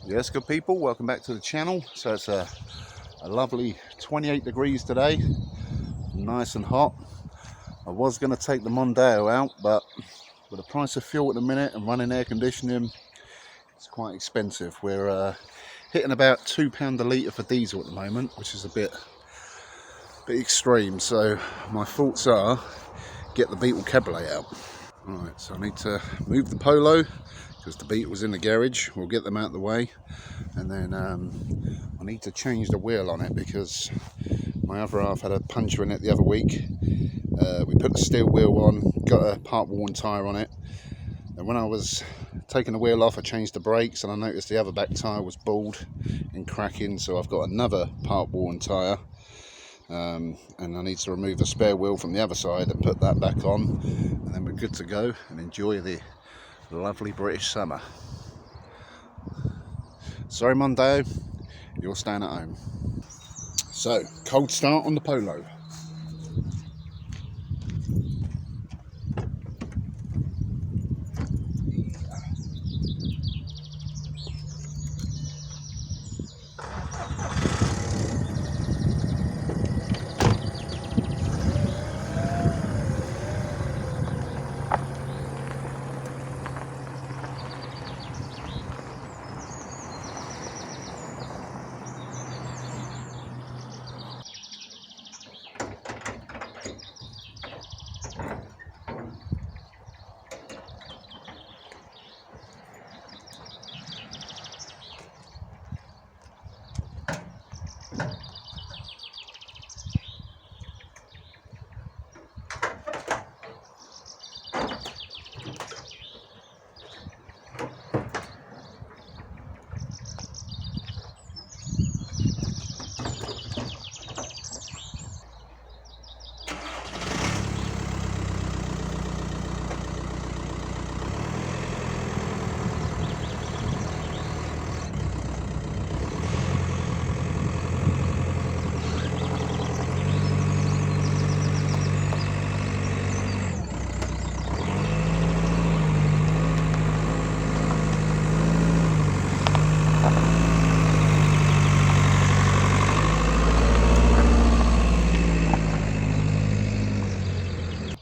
Yes, good people, welcome back to the channel. So it's a lovely 28 degrees today, nice and hot. I was going to take the Mondeo out, but with the price of fuel at the minute and running air conditioning, it's quite expensive. We're hitting about £2 a litre for diesel at the moment, which is a bit extreme. So my thoughts are get the Beetle Cabriolet out. Right, so I need to move the Polo because the Beetle was in the garage. We'll get them out of the way, and then I need to change the wheel on it because my other half had a puncture in it the other week. We put the steel wheel on, got a part worn tyre on it, and when I was taking the wheel off I changed the brakes and I noticed the other back tyre was bald and cracking, so I've got another part worn tyre. And I need to remove the spare wheel from the other side and put that back on, and then we're good to go and enjoy the lovely British summer. Sorry Mondeo, you're staying at home. So, cold start on the Polo.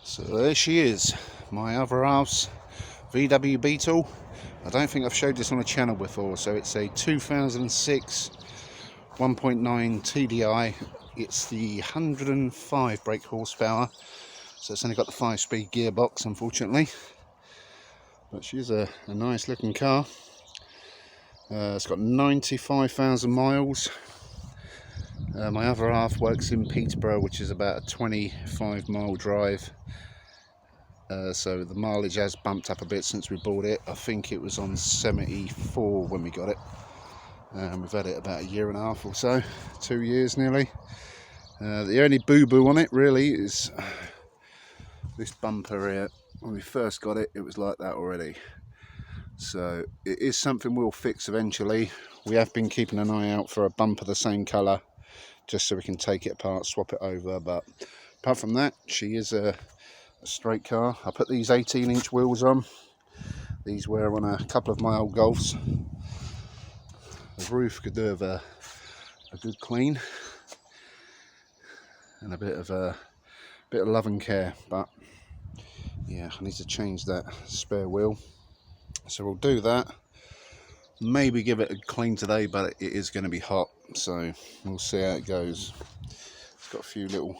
So there she is, my other half's VW Beetle. I don't think I've showed this on the channel before. So it's a 2006 1.9 TDI. It's the 105 brake horsepower, so it's only got the 5-speed gearbox unfortunately, but she's a nice looking car. It's got 95,000 miles. My other half works in Peterborough, which is about a 25-mile drive. So the mileage has bumped up a bit since we bought it. I think it was on 74 when we got it. We've had it about a year and a half or so, 2 years nearly. The only boo-boo on it really is this bumper here. When we first got it, it was like that already. So it is something we'll fix eventually. We have been keeping an eye out for a bumper the same colour, just so we can take it apart, swap it over. But apart from that, she is a straight car. I put these 18-inch wheels on. These were on a couple of my old Golfs. The roof could do with a good clean and a bit of love and care, but yeah, I need to change that spare wheel, so we'll do that. Maybe give it a clean today, but it is going to be hot, so we'll see how it goes. It's got a few little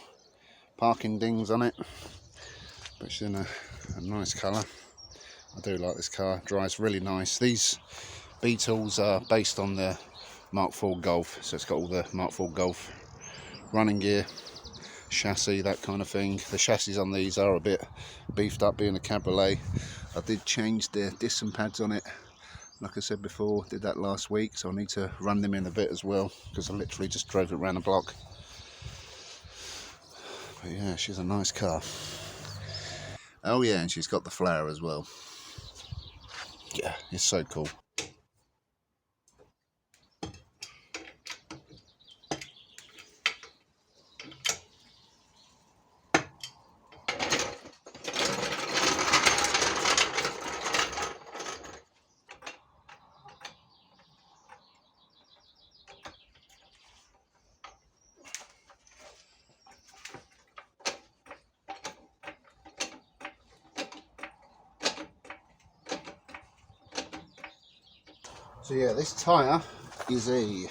parking dings on it, but she's in a nice colour. I do like this car, drives really nice. These Beetles are based on the Mark IV Golf, so it's got all the Mark IV Golf running gear, chassis, that kind of thing. The chassis on these are a bit beefed up, being a cabriolet. I did change the disc and pads on it, like I said before, did that last week, so I need to run them in a bit as well, because I literally just drove it around the block. But yeah, she's a nice car. Oh yeah, and she's got the flower as well. Yeah, it's so cool. So yeah, this tyre is a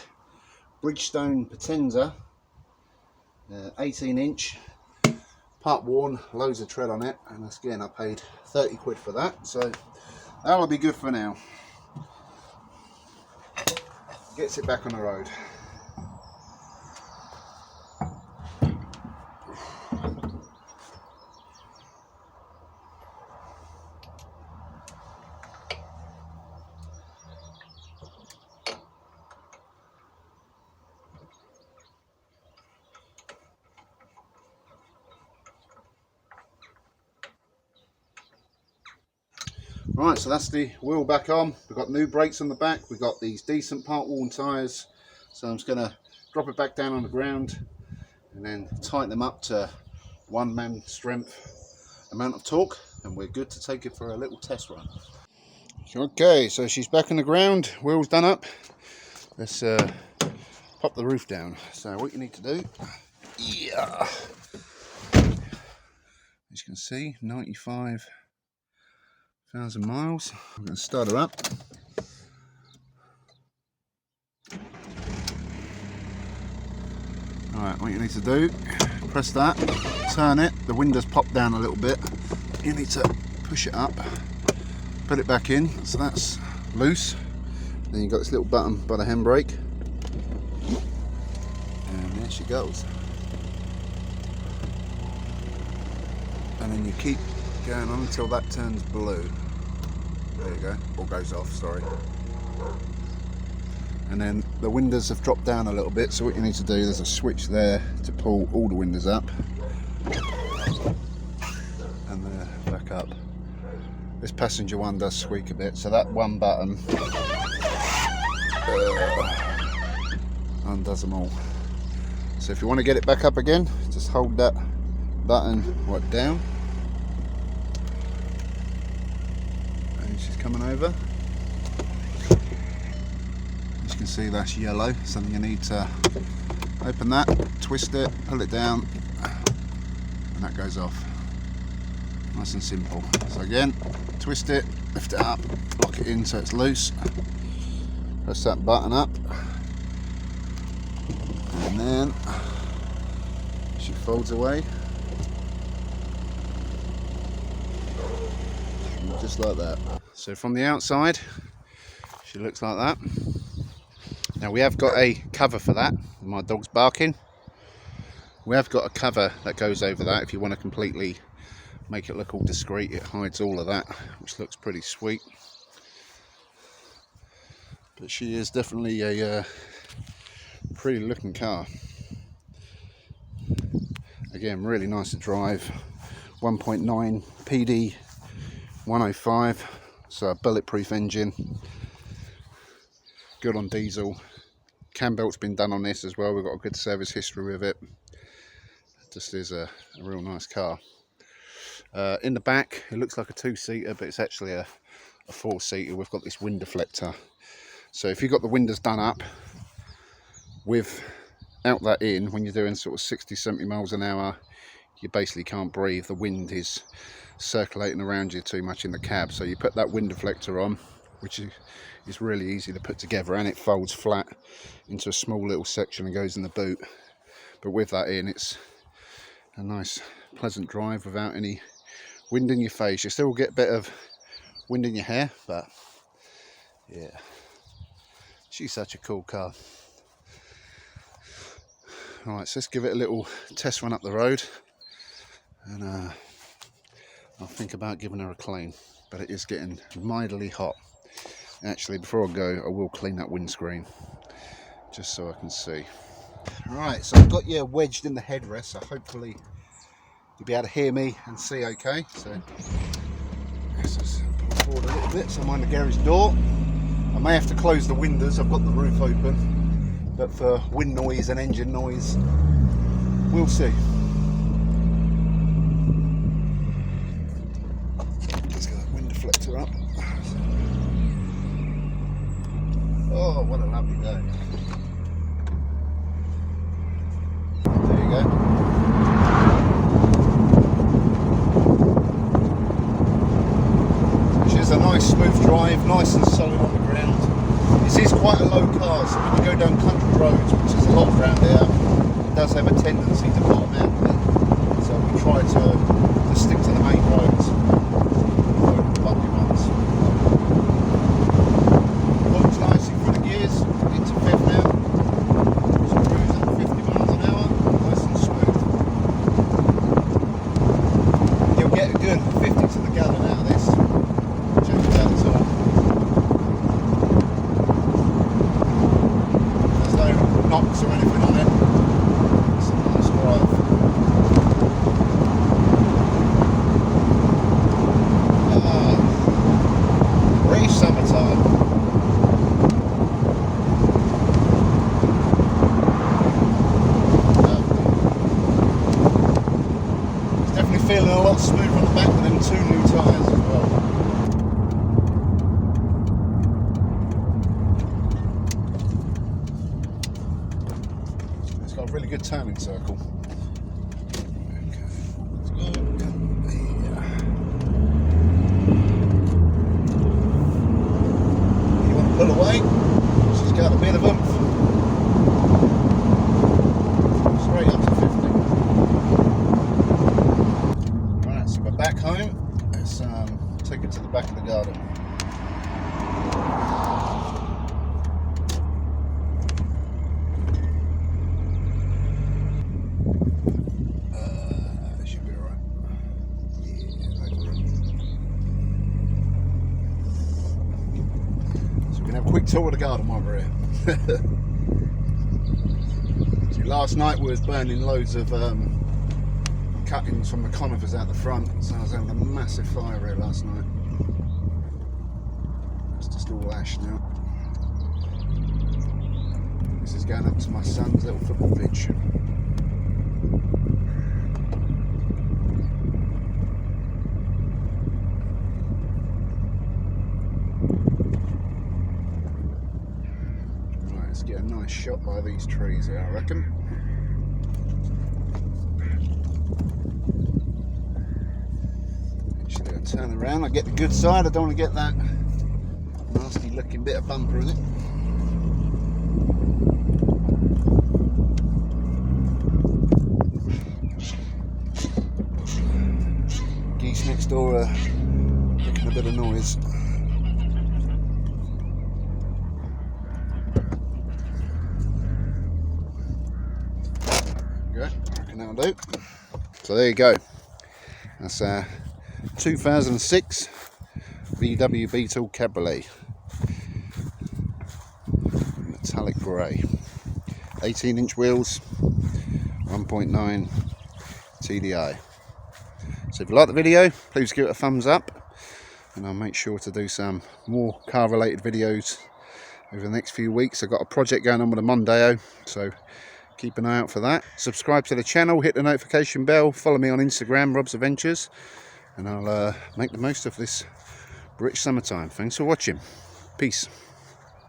Bridgestone Potenza, 18 inch, part worn, loads of tread on it, and again I paid 30 quid for that, so that'll be good for now. Gets it back on the road. Right, so that's the wheel back on. We've got new brakes on the back. We've got these decent part worn tyres. So I'm just going to drop it back down on the ground and then tighten them up to 1 man strength amount of torque, and we're good to take it for a little test run. Okay, so she's back on the ground, wheels done up. Let's pop the roof down. So what you need to do, yeah, as you can see, 95,000 miles. I'm going to start her up. Alright, what you need to do, press that, turn it, the windows pop down a little bit. You need to push it up, put it back in, so that's loose. Then you've got this little button by the handbrake, and there she goes. And then you keep going on until that turns blue. There you go, or goes off, sorry. And then the windows have dropped down a little bit, so what you need to do, there's a switch there to pull all the windows up. And they're back up. This passenger one does squeak a bit, so that one button undoes them all. So if you want to get it back up again, just hold that button right down. And she's coming over. As you can see, that's yellow, so you need to open that, twist it, pull it down, and that goes off. Nice and simple. So again, twist it, lift it up, lock it in so it's loose, press that button up, and then she folds away, just like that. So from the outside, she looks like that. Now we have got a cover for that. My dog's barking. We have got a cover that goes over that if you want to completely make it look all discreet. It hides all of that, which looks pretty sweet. But she is definitely a pretty looking car. Again, really nice to drive. 1.9 PD105, so a bulletproof engine. Good on diesel. Cam belt's been done on this as well. We've got a good service history with it. Just is a real nice car. In the back, it looks like a 2-seater, but it's actually a 4-seater. We've got this wind deflector. So if you've got the windows done up without that in, when you're doing sort of 60-70 miles an hour, you basically can't breathe. The wind is circulating around you too much in the cab. So you put that wind deflector on, which is really easy to put together, and it folds flat into a small little section and goes in the boot. But with that in, it's a nice pleasant drive without any wind in your face. You still get a bit of wind in your hair, but yeah, she's such a cool car. Alright, so let's give it a little test run up the road, and I'll think about giving her a clean, but it is getting mightily hot. Actually, before I go, I will clean that windscreen just so I can see. Right, so I've got you wedged in the headrest, so hopefully you'll be able to hear me and see okay. So let's just pull forward a little bit so I'm on the garage door. I may have to close the windows, I've got the roof open, but for wind noise and engine noise, we'll see. Let's get that wind deflector up. Oh, what a lovely day. There you go. She's a nice smooth drive, nice and solid on the ground. It's quite a low car, so when you go down country roads, which is a lot around there, it does have a tendency to bottom out a bit. So we try to stick to the main roads, avoid the bumpy ones. Looks nicely for the gears, into fifth now. Just cruising at 50 miles an hour, nice and smooth. You'll get a good 50 to the gallon out of this. Check it out at all. There's no knocks or anything on it. It's a nice drive. Summertime. It's definitely feeling a lot smoother on the back with them 2 new tyres as well. It's got a really good turning circle. Pull away, she's got a bit of oomph. Straight up to 50. Right, so we're back home. Let's take it to the back of the garden. Should be alright. Have a quick tour of the garden while we're here. So last night we was burning loads of cuttings from the conifers out the front, so I was having a massive fire here last night. It's just all ash now. This is going up to my son's little football pitch. Let's get a nice shot by these trees here, I reckon. Actually, I'll turn around, I get the good side, I don't want to get that nasty looking bit of bumper in it. Geese next door are making a bit of noise. Good, I reckon that'll do. So there you go. That's a 2006 VW Beetle Cabriolet. Metallic grey. 18-inch wheels, 1.9 TDI. So if you like the video, please give it a thumbs up. And I'll make sure to do some more car related videos over the next few weeks. I've got a project going on with a Mondeo, so keep an eye out for that. Subscribe to the channel, hit the notification bell, follow me on Instagram, Rob's Adventures, and I'll make the most of this British summertime. Thanks for watching. Peace.